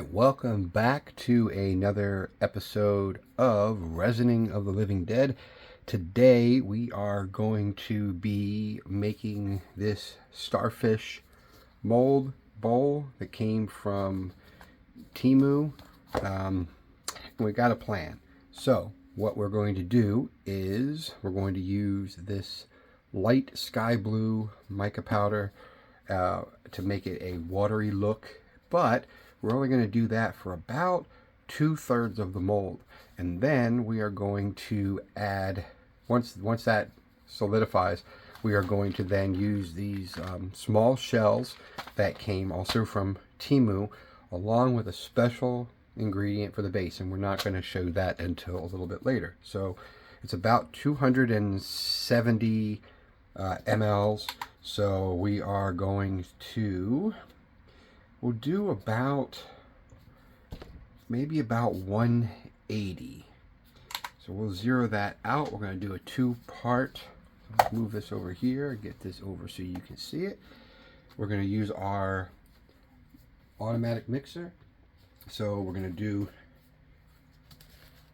right, welcome back to another episode of Resining of the Living Dead. Today we are going to be making this starfish mold bowl that came from Temu. We got a plan. So what we're going to do is we're going to use this light sky blue mica powder to make it a watery look, but we're only going to do that for about 2/3 of the mold, and then we are going to add, once that solidifies, we are going to then use these small shells that came also from Temu, along with a special ingredient for the base, and we're not going to show that until a little bit later. So it's about 270 mLs. So we are going to, we'll do about, maybe about 180. So we'll zero that out. We're going to do a 2-part. Let's move this over here, get this over so you can see it. We're going to use our automatic mixer. So we're going to do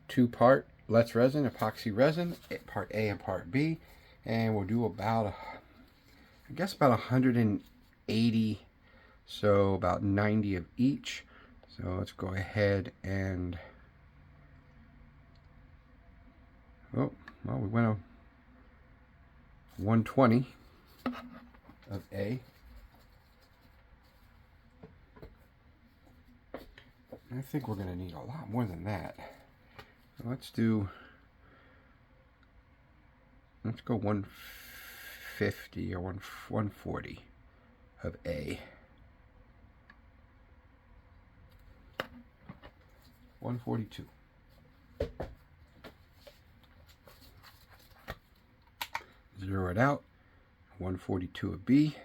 2-part Let's Resin, epoxy resin, part A and part B. And we'll do about, I guess about 180, so about 90 of each. So let's go ahead and, oh, well, we went a 120 of A. I think we're going to need a lot more than that. So let's go 150 or 140 of A. 142. Zero it out. 142 of B.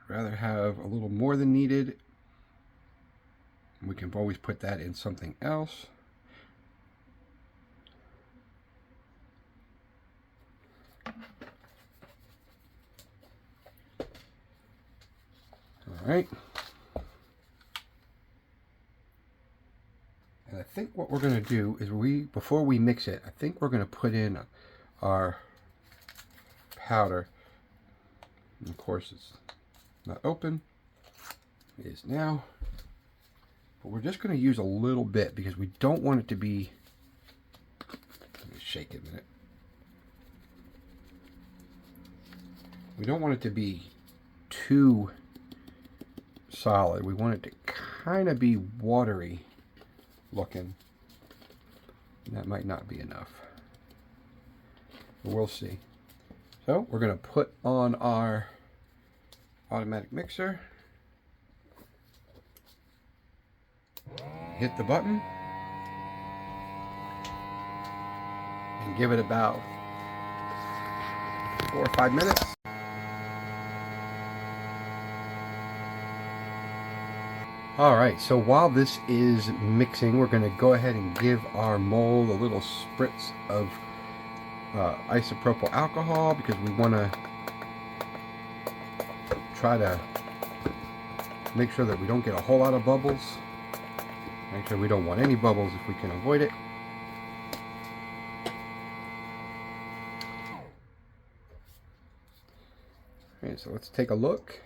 Rather have a little more than needed. We can always put that in something else. All right. And I think what we're going to do is before we mix it, I think we're going to put in our powder. And of course, it's not open. It is now. But we're just going to use a little bit because we don't want it to be, let me shake it a minute. We don't want it to be too solid. We want it to kind of be watery looking. And that might not be enough, but we'll see. So we're going to put on our automatic mixer, hit the button, and give it about 4 or 5 minutes. Alright, so while this is mixing, we're going to go ahead and give our mold a little spritz of isopropyl alcohol, because we want to try to make sure that we don't get a whole lot of bubbles. Make sure we don't want any bubbles if we can avoid it. Alright, so let's take a look.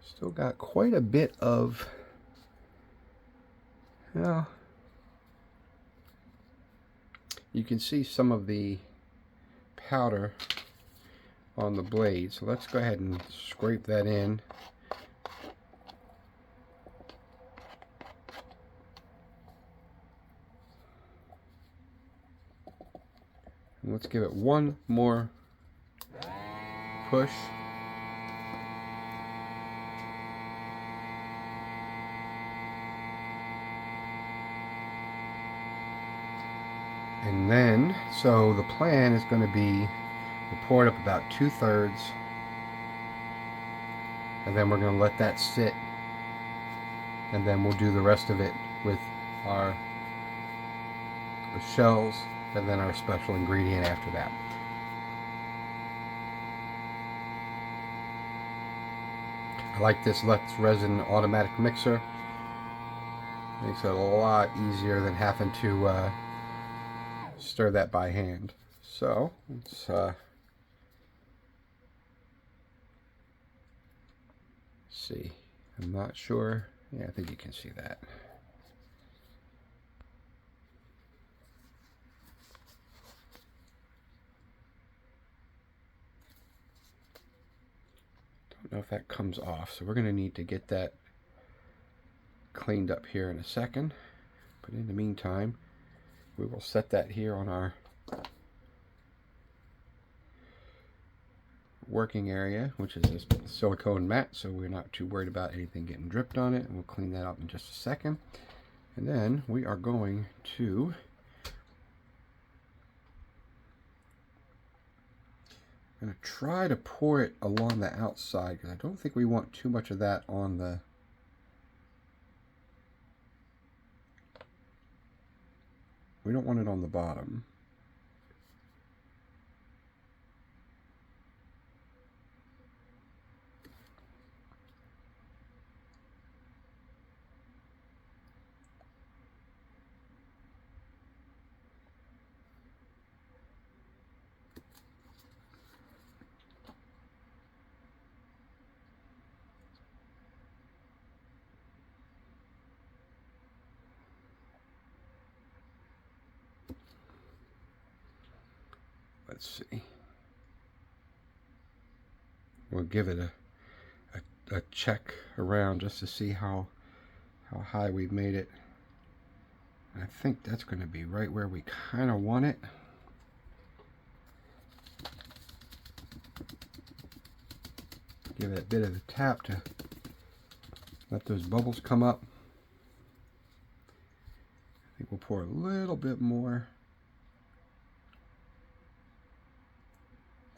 Still got quite a bit of, well, you can see some of the powder on the blade. So let's go ahead and scrape that in. And let's give it one more push. And then, so the plan is going to be, we'll pour it up about 2/3, and then we're going to let that sit, and then we'll do the rest of it with our shells and then our special ingredient after that. I like this Let's Resin automatic mixer. Makes it a lot easier than having to stir that by hand. So let's see. I'm not sure. Yeah, I think you can see that. Don't know if that comes off, so we're going to need to get that cleaned up here in a second. But in the meantime, we will set that here on our working area, which is this silicone mat, so we're not too worried about anything getting dripped on it. And we'll clean that up in just a second. And then we are going to try to pour it along the outside, because I don't think we want too much of that on the we don't want it on the bottom. Let's see. We'll give it a check around just to see how high we've made it. I think that's going to be right where we kind of want it. Give it a bit of a tap to let those bubbles come up. I think we'll pour a little bit more.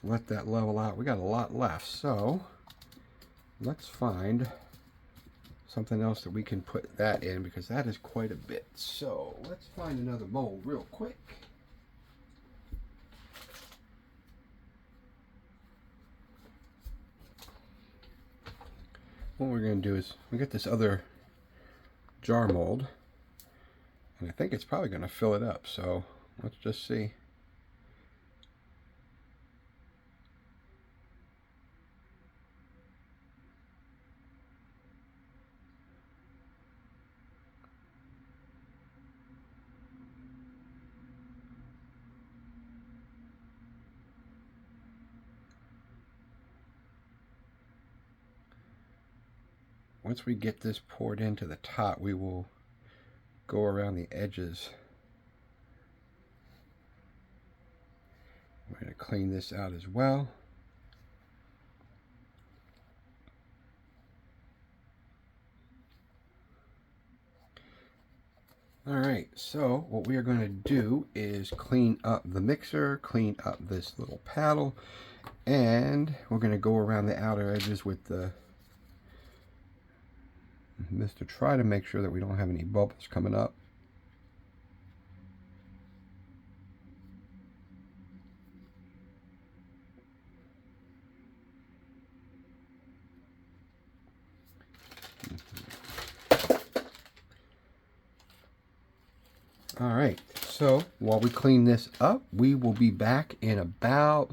Let that level out. We got a lot left, so let's find something else that we can put that in, because that is quite a bit. So let's find another mold real quick. What we're going to do is we get this other jar mold, and I think it's probably going to fill it up, so let's just see. Once we get this poured into the top, we will go around the edges. We're going to clean this out as well. Alright, so what we are going to do is clean up the mixer, clean up this little paddle, and we're going to go around the outer edges with this to try to make sure that we don't have any bubbles coming up. Alright, so while we clean this up, we will be back in about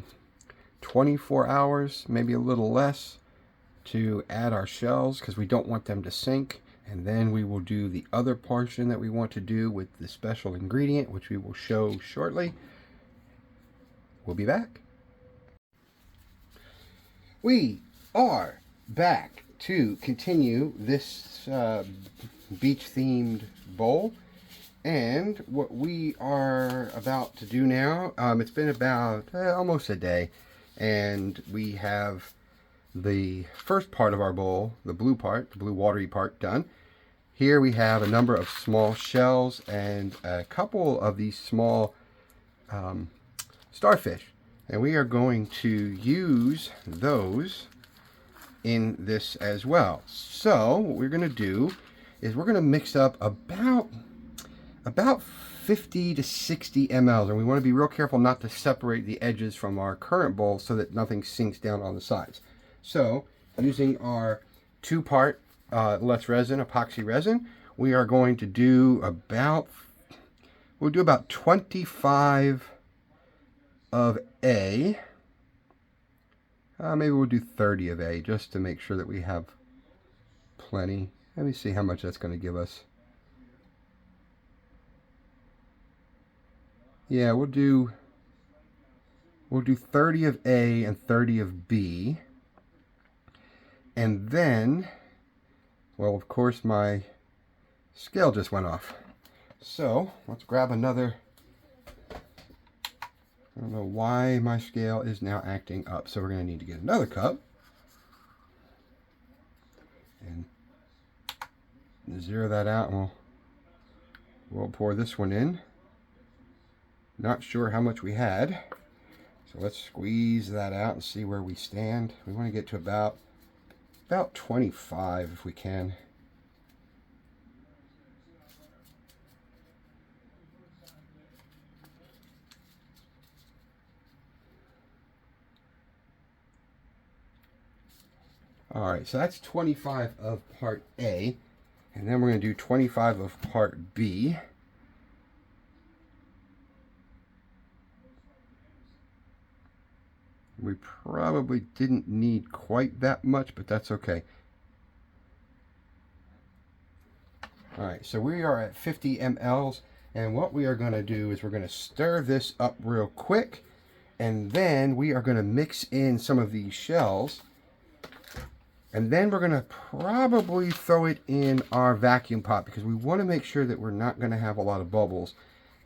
24 hours, maybe a little less, to add our shells, because we don't want them to sink. And then we will do the other portion that we want to do with the special ingredient, which we will show shortly. We'll be back. We are back to continue this beach themed bowl. And what we are about to do now, it's been about almost a day, and we have the first part of our bowl, the blue part, the blue watery part, done. Here we have a number of small shells and a couple of these small starfish, and we are going to use those in this as well. So what we're going to do is we're going to mix up about 50 to 60 mLs, and we want to be real careful not to separate the edges from our current bowl so that nothing sinks down on the sides. So using our 2-part less resin, epoxy resin, we are going to do about, we'll do about 25 of A. Maybe we'll do 30 of A just to make sure that we have plenty. Let me see how much that's going to give us. Yeah, we'll do 30 of A and 30 of B. And then, well, of course, my scale just went off. So let's grab another. I don't know why my scale is now acting up. So we're going to need to get another cup. And zero that out, and we'll pour this one in. Not sure how much we had. So let's squeeze that out and see where we stand. We want to get to about 25 if we can. All right, so that's 25 of part A, and then we're going to do 25 of part B. We probably didn't need quite that much, but that's okay. All right, so we are at 50 mLs, and what we are going to do is we're going to stir this up real quick, and then we are going to mix in some of these shells. And then we're going to probably throw it in our vacuum pot because we want to make sure that we're not going to have a lot of bubbles.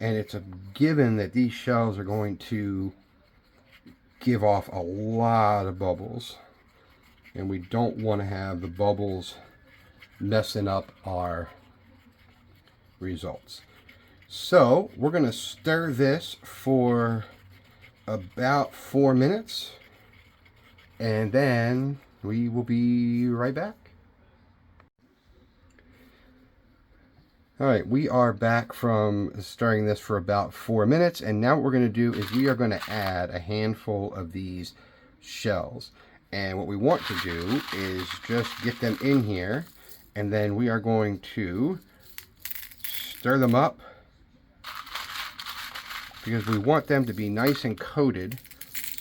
And it's a given that these shells are going to give off a lot of bubbles. And we don't want to have the bubbles messing up our results. So we're going to stir this for about 4 minutes. And then we will be right back. All right, we are back from stirring this for about 4 minutes, and now what we're going to do is we are going to add a handful of these shells. And what we want to do is just get them in here, and then we are going to stir them up because we want them to be nice and coated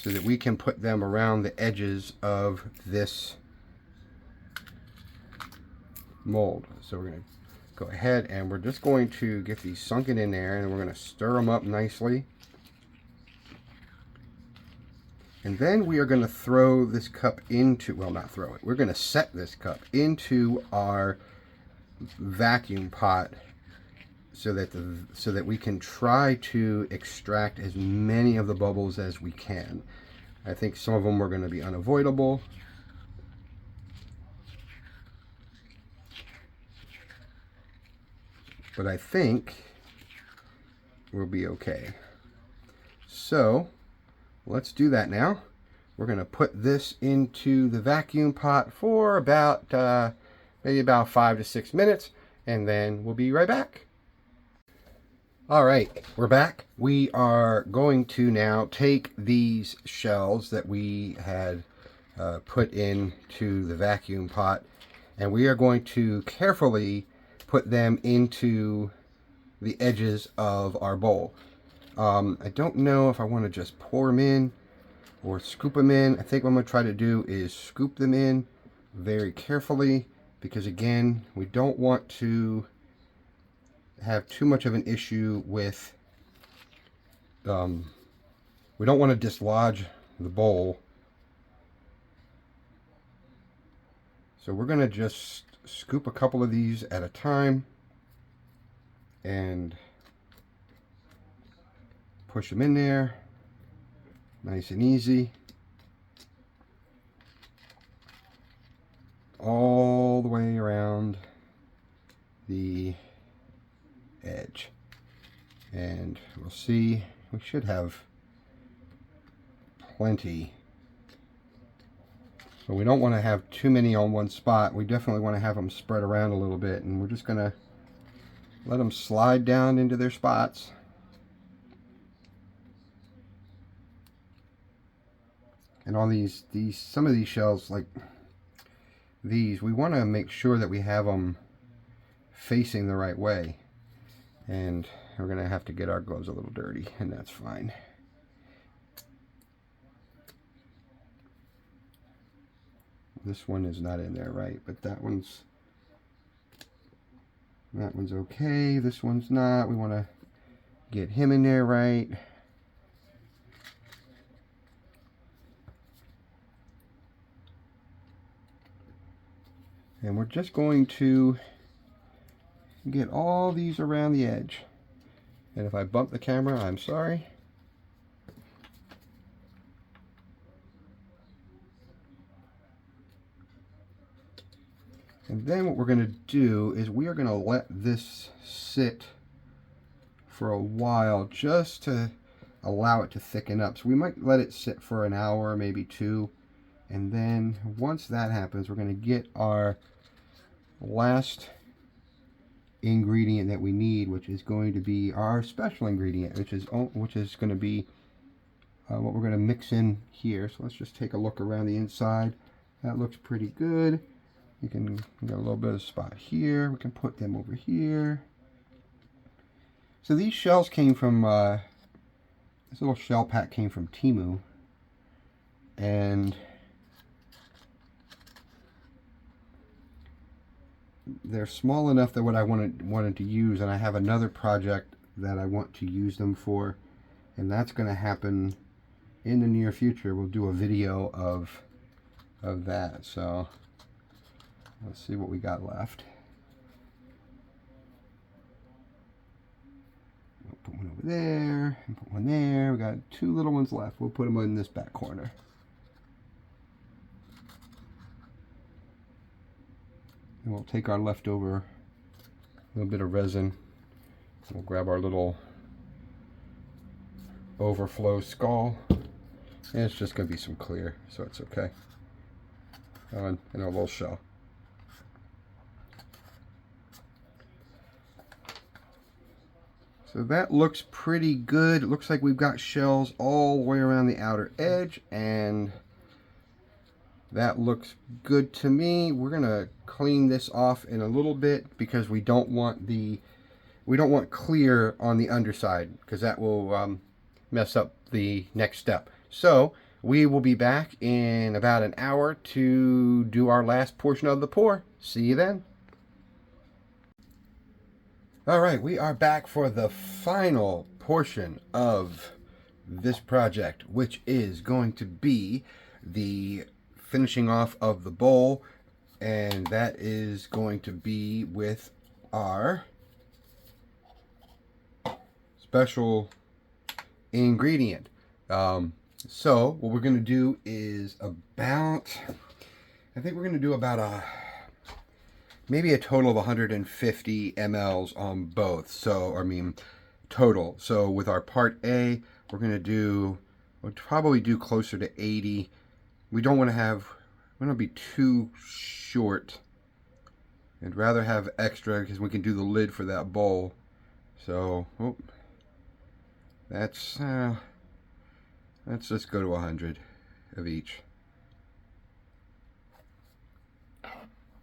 so that we can put them around the edges of this mold. So we're going to go ahead and we're just going to get these sunken in there, and we're going to stir them up nicely. And then we are going to throw this cup into, well, not throw it, we're going to set this cup into our vacuum pot so that we can try to extract as many of the bubbles as we can. I think some of them are going to be unavoidable. But I think we'll be okay. So let's do that now. We're going to put this into the vacuum pot for about maybe about 5 to 6 minutes, and then we'll be right back. All right, we're back. We are going to now take these shells that we had put into the vacuum pot, and we are going to carefully put them into the edges of our bowl. I don't know if I want to just pour them in or scoop them in. I think what I'm going to try to do is scoop them in very carefully because, again, we don't want to have too much of an issue with, we don't want to dislodge the bowl. So we're going to just scoop a couple of these at a time and push them in there nice and easy all the way around the edge, and we'll see, we should have plenty. So we don't want to have too many on one spot. We definitely want to have them spread around a little bit, and we're just gonna Let them slide down into their spots. And on some of these shells, like these, we want to make sure that we have them facing the right way. And we're going to have to get our gloves a little dirty, and that's fine. This one is not in there right, but that one's okay. This one's not. We want to get him in there right. And we're just going to get all these around the edge. And if I bump the camera, I'm sorry. And then what we're going to do is we are going to let this sit for a while just to allow it to thicken up. So we might let it sit for an hour, maybe 2. And then once that happens, we're going to get our last ingredient that we need, which is going to be our special ingredient, which is going to be what we're going to mix in here. So let's just take a look around the inside. That looks pretty good. You can get a little bit of spot here. We can put them over here. So these shells came from this little shell pack came from Temu, and they're small enough that what I wanted to use, and I have another project that I want to use them for, and that's going to happen in the near future. We'll do a video of that. So let's see what we got left. We'll put one over there and put one there. We got 2 little ones left. We'll put them in this back corner. And we'll take our leftover little bit of resin. We'll grab our little overflow skull. And it's just going to be some clear, so it's okay. And a little shell. So that looks pretty good. It looks like we've got shells all the way around the outer edge, and that looks good to me. We're gonna clean this off in a little bit because we don't want clear on the underside, because that will mess up the next step. So we will be back in about an hour to do our last portion of the pour. See you then. All right, we are back for the final portion of this project, which is going to be the finishing off of the bowl, and that is going to be with our special ingredient. So what we're going to do is I think we're going to do about maybe a total of 150 mLs on both. So, I mean, total. So with our part A, we'll probably do closer to 80. We don't want to be too short. I'd rather have extra because we can do the lid for that bowl. So, let's just go to 100 of each.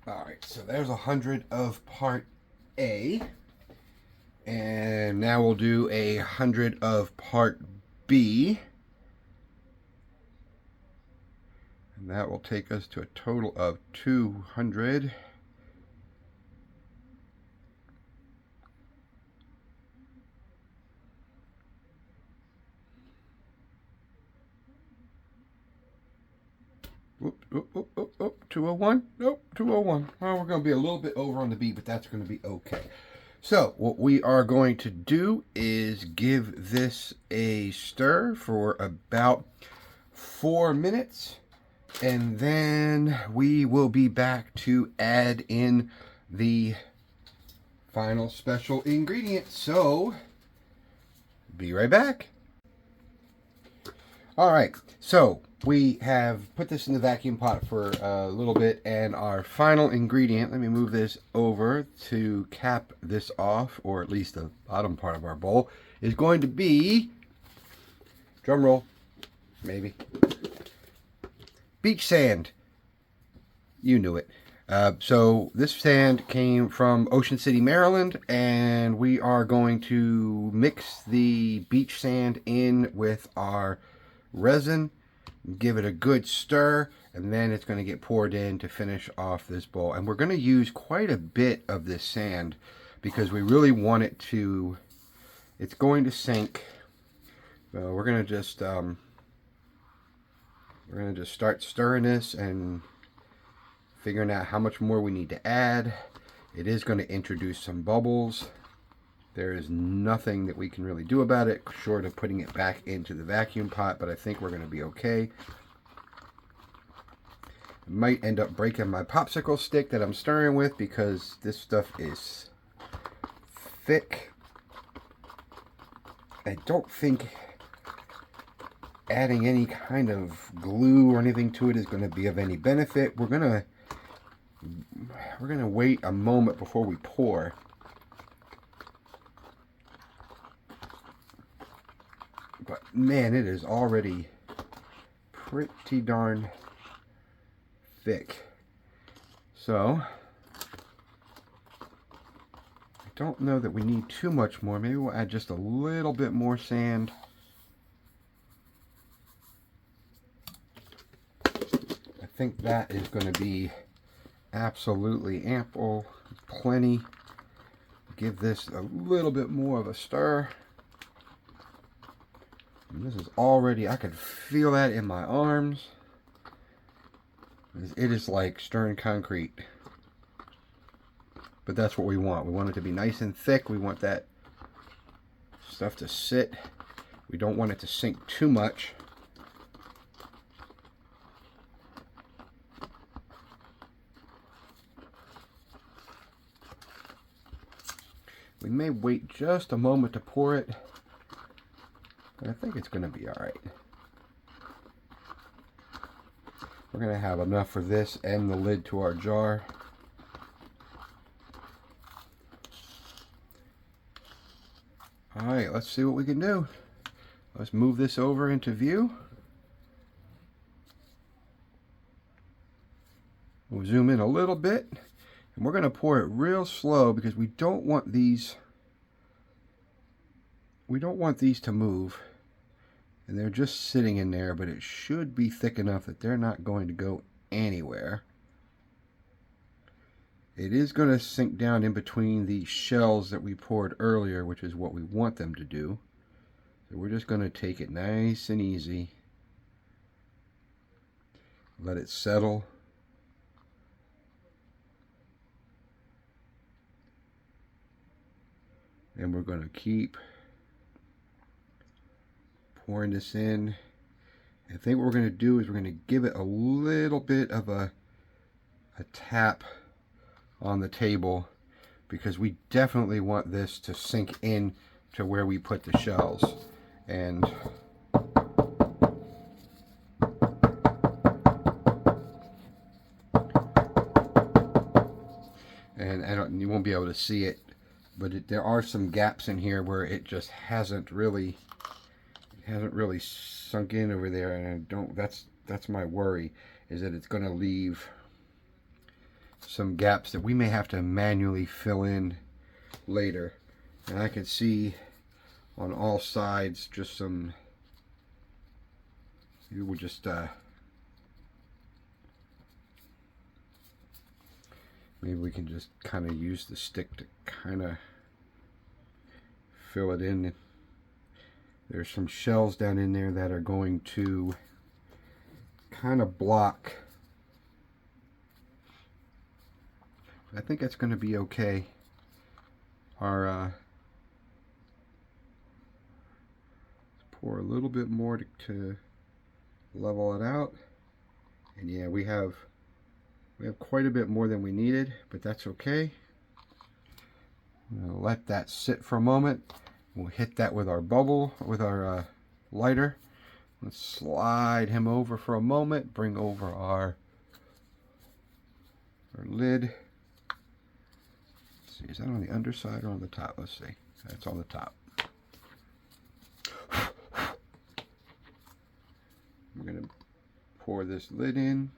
Alright, so there's 100 of part A. And now we'll do 100 of part B. And that will take us to a total of 200. Oop, 201? Nope, 201. Well, we're going to be a little bit over on the B, but that's going to be okay. So, what we are going to do is give this a stir for about 4 minutes, and then we will be back to add in the final special ingredient. So, be right back. Alright, so We have put this in the vacuum pot for a little bit, and our final ingredient, let me move this over to cap this off, or at least the bottom part of our bowl, is going to be, drum roll, maybe, beach sand. You knew it. So this sand came from Ocean City, Maryland, and we are going to mix the beach sand in with our resin, give it a good stir, and then it's going to get poured in to finish off this bowl. And we're going to use quite a bit of this sand because we really want it to, it's going to sink. So we're going to just start stirring this and figuring out how much more we need to add. It is going to introduce some bubbles. There is nothing that we can really do about it short of putting it back into the vacuum pot, but I think we're going to be okay. I might end up breaking my popsicle stick that I'm stirring with because this stuff is thick. I don't think adding any kind of glue or anything to it is going to be of any benefit. We're going to wait a moment before we pour. But man, it is already pretty darn thick. So I don't know that we need too much more. Maybe we'll add just a little bit more sand. I think that is going to be absolutely ample, plenty. Give this a little bit more of a stir. And this is already, I could feel that in my arms. It is like stirring concrete. But that's what we want. We want it to be nice and thick. We want that stuff to sit. We don't want it to sink too much. We may wait just a moment to pour it. I think it's going to be all right. We're going to have enough for this and the lid to our jar. All right, let's see what we can do. Let's move this over into view. We'll zoom in a little bit, and we're going to pour it real slow because we don't want these to move. And they're just sitting in there, but it should be thick enough that they're not going to go anywhere. It is going to sink down in between the shells that we poured earlier, which is what we want them to do. So we're just going to take it nice and easy. Let it settle. And we're going to keep pouring this in. I think what we're going to do is we're going to give it a little bit of a tap on the table because we definitely want this to sink in to where we put the shells. And you won't be able to see it, but there are some gaps in here where it just hasn't really sunk in over there, and that's my worry, is that it's going to leave some gaps that we may have to manually fill in later. And I can see on all sides just some, maybe we'll just maybe we can just kind of use the stick to kind of fill it in. There's some shells down in there that are going to kind of block. I think that's going to be okay. Let's pour a little bit more to level it out. And yeah, we have quite a bit more than we needed, but that's okay. I'm going to let that sit for a moment. We'll hit that with our lighter, Let's slide him over for a moment. Bring over our lid. Let's see, is that on the underside or on the top? Let's see. That's on the top. We're going to pour this lid in.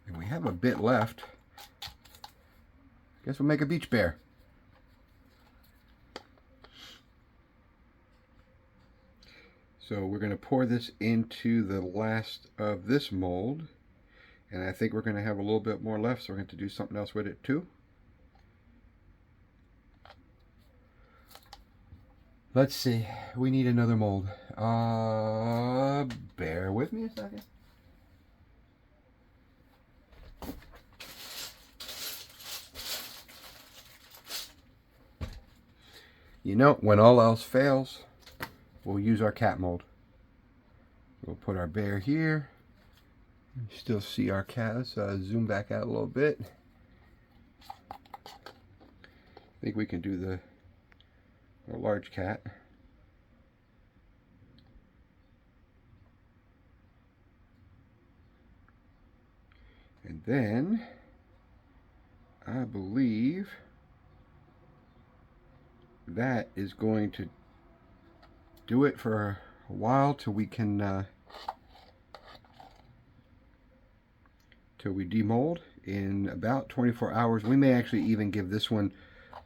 And we have a bit left. Guess we'll make a beach bear. So we're going to pour this into the last of this mold. And I think we're going to have a little bit more left, so we're going to do something else with it too. Let's see. We need another mold. Bear with me a second. You know, when all else fails, we'll use our cat mold. We'll put our bear here. You still see our cat. Let's zoom back out a little bit. I think we can do the large cat. And then, I believe that is going to do it for a while till we can till we demold in about 24 hours. We may actually even give this one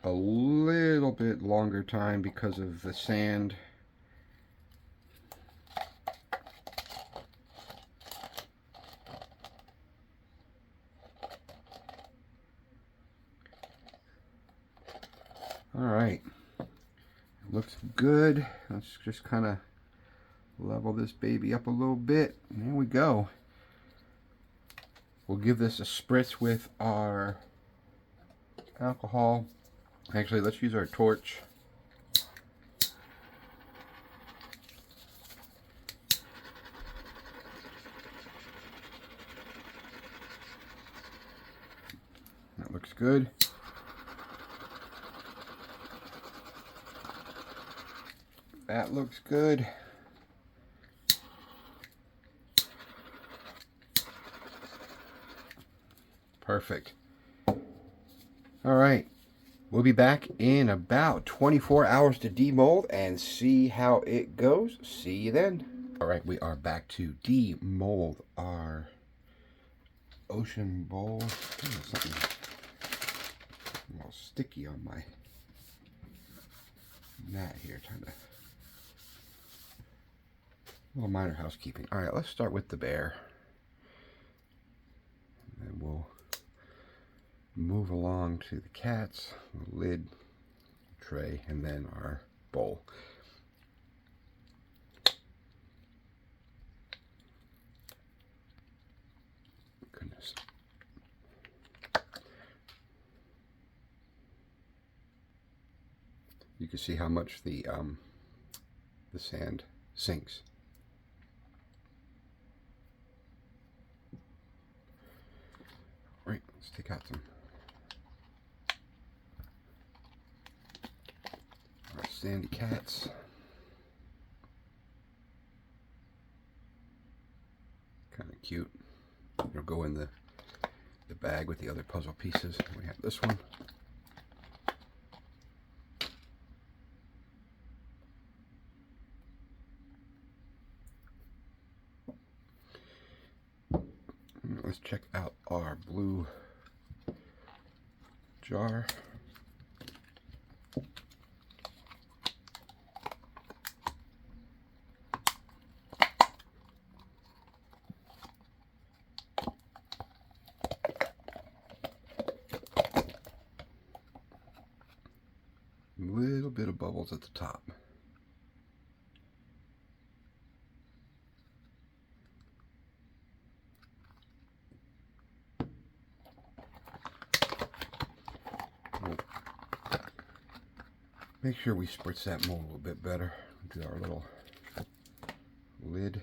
a little bit longer time because of the sand. All right, looks good. Let's just kind of level this baby up a little bit. And there we go. We'll give this a spritz with our alcohol. Actually, let's use our torch. That looks good. That looks good. Perfect. All right. We'll be back in about 24 hours to demold and see how it goes. See you then. All right, we are back to demold our ocean bowl. Something a little sticky on my mat here. Trying to... A little minor housekeeping. All right, let's start with the bear. And then we'll move along to the cats, the lid, tray, and then our bowl. Goodness. You can see how much the sand sinks. All right, let's take out some sandy cats. Kind of cute. It'll go in the bag with the other puzzle pieces. We have this one. Let's check out our blue jar. Little bit of bubbles at the top. Make sure we spritz that mold a little bit better. Do our little lid.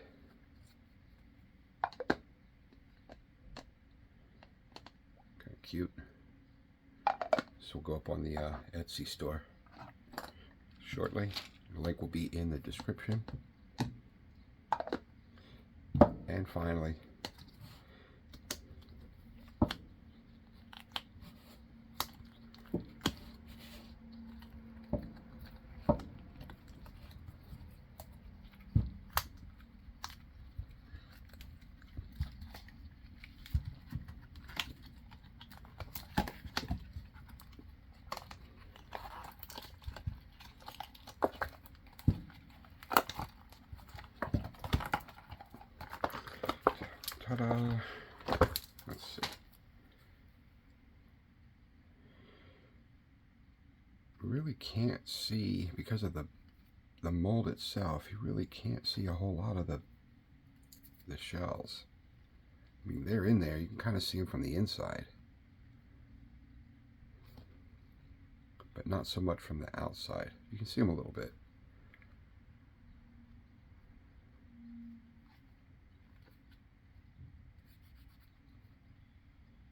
Kind of cute. This will go up on the Etsy store shortly. The link will be in the description. And finally, ta-da! Let's see. Really can't see, because of the mold itself, you really can't see a whole lot of the shells. I mean, they're in there. You can kind of see them from the inside, but not so much from the outside. You can see them a little bit.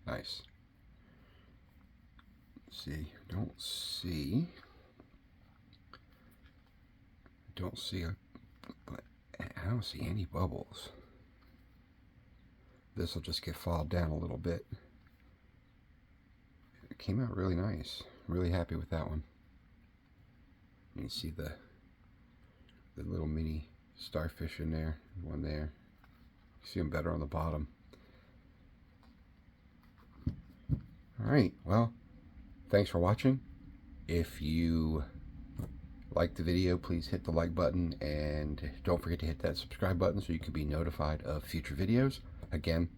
Nice. See, don't see I don't see any bubbles. This will just get followed down a little bit. It came out really nice. Really happy with that one. You can see the little mini starfish in there, one there. You see them better on the bottom. Alright, well, thanks for watching. If you like the video, please hit the like button, and don't forget to hit that subscribe button so you can be notified of future videos. Again,